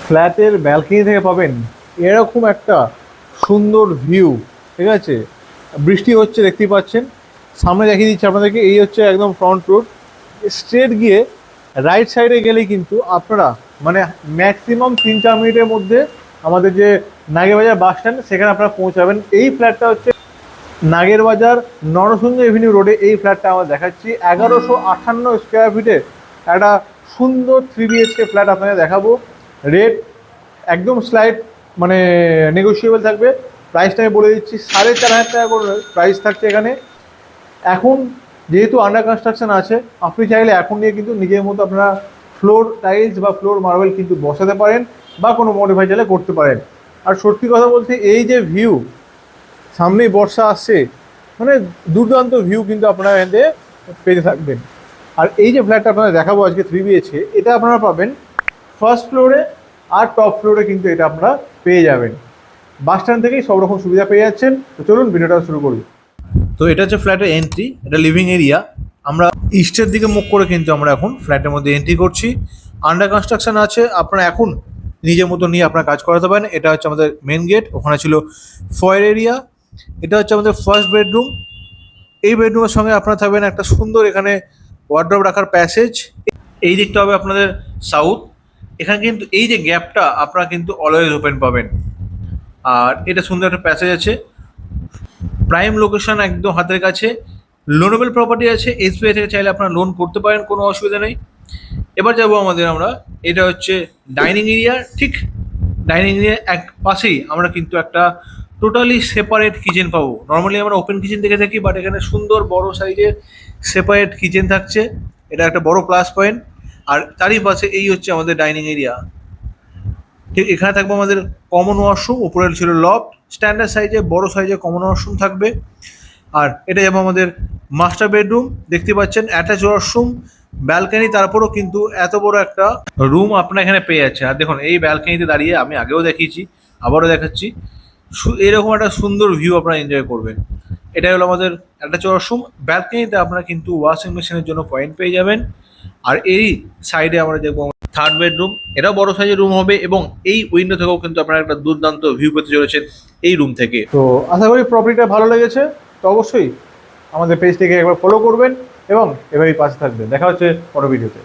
ফ্ল্যাটের ব্যালকনি থেকে পাবেন এরকম একটা সুন্দর ভিউ। ঠিক আছে, বৃষ্টি হচ্ছে দেখতেই পাচ্ছেন, সামনে দেখিয়ে দিচ্ছি আপনাদেরকে। এই হচ্ছে একদম ফ্রন্ট রোড। স্ট্রেট গিয়ে রাইট সাইডে গেলেই কিন্তু আপনারা মানে ম্যাক্সিমাম 3-4 মিনিটের মধ্যে আমাদের যে নাগেরবাজার বাস স্ট্যান্ড সেখানে আপনারা পৌঁছাবেন। এই ফ্ল্যাটটা হচ্ছে নাগেরবাজার নরসিংহ এভিনিউ রোডে এই ফ্ল্যাটটা আমরা দেখাচ্ছি। 1158 স্কোয়ার ফিটের একটা সুন্দর 3 BHK ফ্ল্যাট আপনাদের দেখাবো। রেট একদম স্লাইড মানে নেগোসিয়েবল থাকবে। প্রাইসটা আমি বলে দিচ্ছি, 4,500 টাকা করে প্রাইস থাকছে এখানে। এখন যেহেতু আন্ডার কনস্ট্রাকশন আছে, আপনি চাইলে এখন নিয়ে কিন্তু নিজের মতো আপনারা ফ্লোর টাইলস বা ফ্লোর মার্বেল কিন্তু বসাতে পারেন বা কোনো মডিফাই চাইলে করতে পারেন। আর সত্যি কথা বলতে এই যে ভিউ, সামনেই বর্ষা আসছে, মানে দুর্দান্ত ভিউ কিন্তু আপনারা এখান থেকে পেতে থাকবেন। আর এই যে ফ্ল্যাটটা আপনারা দেখাবো আজকে 3 BHK, এটা আপনারা পাবেন ফার্স্ট ফ্লোরে আর টপ ফ্লোরে কিন্তু এটা আপনারা পেয়ে যাবেন। বাস স্ট্যান্ড থেকেই সব রকম সুবিধা পেয়ে যাচ্ছেন। তো চলুন ভিডিওটা শুরু করি। তো এটা হচ্ছে ফ্ল্যাটের এন্ট্রি, এটা লিভিং এরিয়া। আমরা ইস্টের দিকে মুখ করে কিন্তু আমরা এখন ফ্ল্যাটের মধ্যে এন্ট্রি করছি। আন্ডার কনস্ট্রাকশন আছে, আপনারা এখন নিজের মতো নিয়ে আপনারা কাজ করাতে পারেন। এটা হচ্ছে আমাদের মেন গেট, ওখানে ছিল ফয়ের এরিয়া। এটা হচ্ছে আমাদের ফার্স্ট বেডরুম। এই বেডরুমের সঙ্গে আপনারা থাকবেন একটা সুন্দর এখানে ওয়ার্ডরোব রাখার প্যাসেজ। এই দিকটা হবে আপনাদের সাউথ। এখানে কিন্তু এই যে গ্যাপটা আপনারা কিন্তু অলওয়েজ ওপেন পাবেন। আর এটা সুন্দর একটা প্যাসেজ আছে, প্রাইম লোকেশন একদম হাতের কাছে। লোনেবল প্রপার্টি আছে, এসবিআই থেকে চাইলে আপনারা লোন করতে পারেন, কোনো অসুবিধা নেই। এবার যাবো আমরা এটা হচ্ছে ডাইনিং এরিয়া। ঠিক ডাইনিং এরিয়ার এক পাশেই আমরা কিন্তু একটা টোটালি সেপারেট কিচেন পাবো। নর্মালি আমরা ওপেন কিচেন দেখে থাকি, বাট এখানে সুন্দর বড় সাইজের সেপারেট কিচেন থাকছে, এটা একটা বড় প্লাস পয়েন্ট। আর তারই পাশে এই হচ্ছে আমাদের ডাইনিং এরিয়া। ঠিক এখানে থাকবে আমাদের কমন ওয়াশরুম, উপরে ছিল লফট, স্ট্যান্ডার্ড সাইজে বড় সাইজে কমন ওয়াশরুম থাকবে। আর এটা যাবো আমাদের মাস্টার বেডরুম, দেখতে পাচ্ছেন অ্যাটাচ ওয়াশরুম, ব্যালকানি, তারপরও কিন্তু এত বড় একটা রুম আপনার এখানে পেয়ে যাচ্ছে। আর দেখুন এই ব্যালকানিতে দাঁড়িয়ে আমি আগেও দেখিয়েছি, আবারও দেখাচ্ছি, এরকম একটা সুন্দর ভিউ আপনারা এনজয় করবেন। এটাই হলো আমাদের অ্যাটাচ ওয়াশরুম। ব্যালকানিতে আপনারা কিন্তু ওয়াশিং মেশিনের জন্য পয়েন্ট পেয়ে যাবেন। আর এই সাইডে আমরা দেখবো থার্ড বেডরুম, এটাও বড় সাইজের রুম হবে এবং এই উইন্ডো থেকেও কিন্তু আপনারা একটা দুর্দান্ত ভিউ পেতে চলেছেন এই রুম থেকে। তো আশা করি প্রপার্টিটা ভালো লেগেছে। তো অবশ্যই আমাদের পেজটিকে একবার ফলো করবেন এবং এভাবেই পাশে থাকবেন। দেখা হচ্ছে পরের ভিডিওতে।